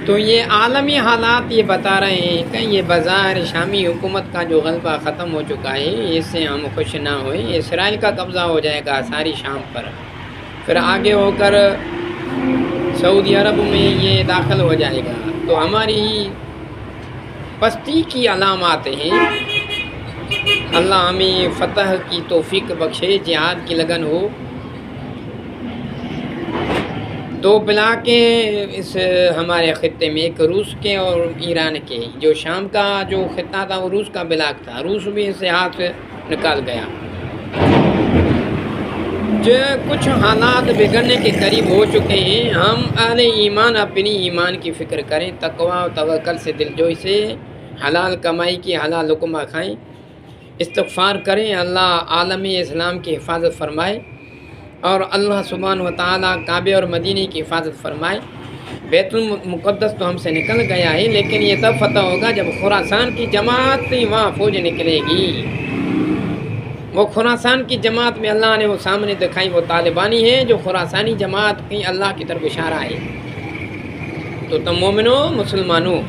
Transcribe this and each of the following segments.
تو یہ عالمی حالات یہ بتا رہے ہیں کہ یہ بظاہر شامی حکومت کا جو غلبہ ختم ہو چکا ہے، اس سے ہم خوش نہ ہوئیں۔ اسرائیل کا قبضہ ہو جائے گا ساری شام پر، پھر آگے ہو کر سعودی عرب میں یہ داخل ہو جائے گا، تو ہماری پستی کی علامات ہیں۔ اللہ ہمیں فتح کی توفیق بخشے، جہاد کی لگن ہو۔ دو بلاکیں اس ہمارے خطے میں، ایک روس کے اور ایران کے۔ جو شام کا جو خطہ تھا وہ روس کا بلاک تھا، روس بھی اس سے ہاتھ نکال گیا۔ جو کچھ حالات بگڑنے کے قریب ہو چکے ہیں، ہم اہل ایمان اپنی ایمان کی فکر کریں، تقوی و توکل سے، دلجوئی سے حلال کمائی کی حلال لقمہ کھائیں، استغفار کریں، اللہ عالم اسلام کی حفاظت فرمائے، اور اللہ سبحانہ و تعالیٰ کعبے اور مدینے کی حفاظت فرمائے۔ بیت المقدس تو ہم سے نکل گیا ہے، لیکن یہ تب فتح ہوگا جب خراسان کی جماعت وہاں فوج نکلے گی۔ وہ خراسان کی جماعت میں اللہ نے وہ سامنے دکھائی، وہ طالبانی ہے جو خراسانی جماعت کی اللہ کی طرف اشارہ ہے۔ تو تم مومنوں، مسلمانوں،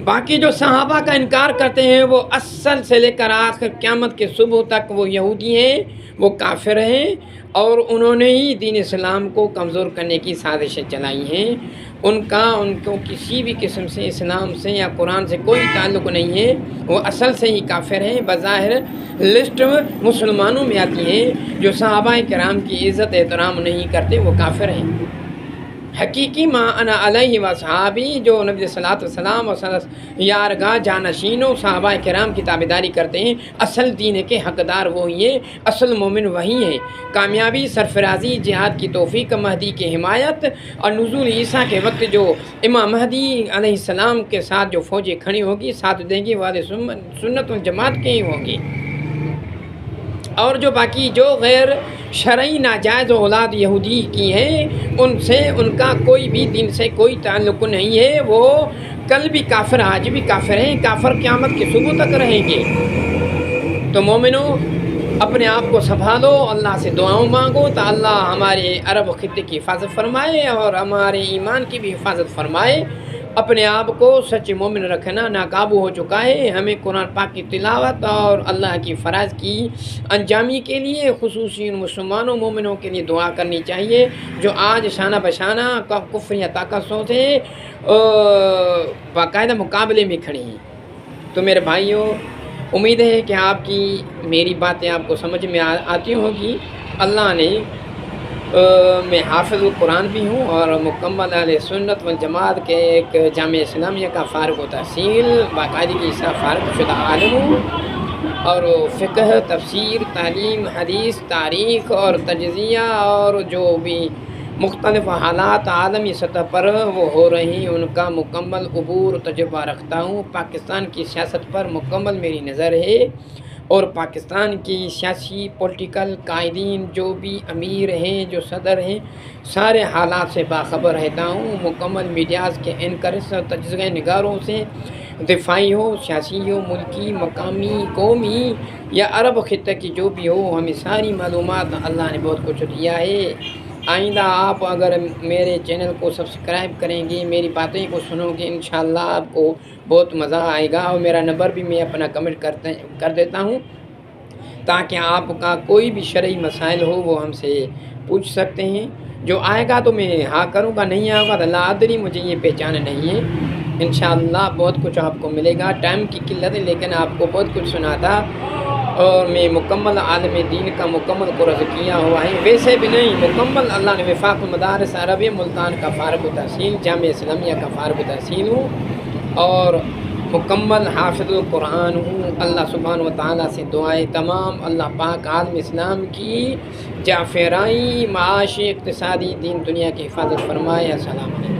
باقی جو صحابہ کا انکار کرتے ہیں وہ اصل سے لے کر آخر قیامت کے صبح تک وہ یہودی ہیں، وہ کافر ہیں، اور انہوں نے ہی دین اسلام کو کمزور کرنے کی سازشیں چلائی ہیں۔ ان کو کسی بھی قسم سے اسلام سے یا قرآن سے کوئی تعلق نہیں ہے، وہ اصل سے ہی کافر ہیں۔ بظاہر لسٹ مسلمانوں میں آتی ہیں، جو صحابہ کرام کی عزت احترام نہیں کرتے وہ کافر ہیں۔ حقیقی ما انا علیہ و صحابی، جو نبی صلی اللہ علیہ وسلم اور یارگاہ جانشینوں صحابہ کرام کی تابعداری کرتے ہیں، اصل دین کے حقدار وہی ہیں، اصل مومن وہی ہیں۔ کامیابی، سرفرازی، جہاد کی توفیق، مہدی کی حمایت، اور نزول عیسیٰ کے وقت جو امام مہدی علیہ السلام کے ساتھ جو فوجیں کھڑی ہوگی، ساتھ دیں گی، والے سنت والجماعت کے ہی ہوں گی۔ اور جو باقی جو غیر شرعی ناجائز اولاد یہودی کی ہیں، ان سے ان کا کوئی بھی دین سے کوئی تعلق نہیں ہے، وہ کل بھی کافر، آج بھی کافر ہیں، کافر قیامت کے صبح تک رہیں گے۔ تو مومنوں، اپنے آپ کو سنبھالو، اللہ سے دعاؤں مانگو تو اللہ ہمارے عرب خطے کی حفاظت فرمائے اور ہمارے ایمان کی بھی حفاظت فرمائے۔ اپنے آپ کو سچ مومن رکھنا ناقابو ہو چکا ہے۔ ہمیں قرآن پاک کی تلاوت اور اللہ کی فرائض کی انجامی کے لیے خصوصی مسلمانوں مومنوں کے لیے دعا کرنی چاہیے، جو آج شانہ بشانہ کفر یا طاقتوں سے باقاعدہ مقابلے میں کھڑی ہیں۔ تو میرے بھائیوں، امید ہے کہ آپ کی میری باتیں آپ کو سمجھ میں آتی ہوگی۔ اللہ نے میں حافظ القرآن بھی ہوں اور مکمل اہل سنت والجماعت کے ایک جامعہ اسلامیہ کا فارغ و تحصیل باقاعدگی سے فارغ شدہ عالم ہوں، اور فقہ، تفسیر، تعلیم، حدیث، تاریخ اور تجزیہ اور جو بھی مختلف حالات عالمی سطح پر وہ ہو رہی ہیں، ان کا مکمل عبور تجربہ رکھتا ہوں۔ پاکستان کی سیاست پر مکمل میری نظر ہے، اور پاکستان کی سیاسی پولیٹیکل قائدین جو بھی امیر ہیں، جو صدر ہیں، سارے حالات سے باخبر رہتا ہوں۔ مکمل میڈیاز کے اینکرز اور تجزیہ نگاروں سے، دفاعی ہو، سیاسی ہو، ملکی، مقامی، قومی یا عرب خطے کی جو بھی ہو، ہمیں ساری معلومات اللہ نے بہت کچھ دیا ہے۔ آئندہ آپ اگر میرے چینل کو سبسکرائب کریں گے، میری باتیں کو سنو گے، انشاءاللہ آپ کو بہت مزہ آئے گا۔ اور میرا نمبر بھی میں اپنا کمنٹ کر دیتا ہوں، تاکہ آپ کا کوئی بھی شرعی مسائل ہو وہ ہم سے پوچھ سکتے ہیں۔ جو آئے گا تو میں ہاں کروں گا، نہیں آئے گا تو لا ادری، مجھے یہ پہچان نہیں ہے۔ انشاءاللہ بہت کچھ آپ کو ملے گا۔ ٹائم کی قلت ہے، لیکن آپ کو بہت کچھ سنا تھا، اور میں مکمل عالم دین کا مکمل قرض کیا ہوا ہے۔ ویسے بھی نہیں، مکمل اللہ نے وفاق مدارس عربیہ ملتان کا فارغ التحصیل، جامعہ اسلامیہ کا فارغ التحصیل ہوں، اور مکمل حافظ القرآن ہوں۔ اللہ سبحانہ و تعالیٰ سے دعائیں تمام، اللہ پاک عالم اسلام کی جعفرائی، معاشی، اقتصادی، دین دنیا کی حفاظت فرمائے۔ السلام علیکم۔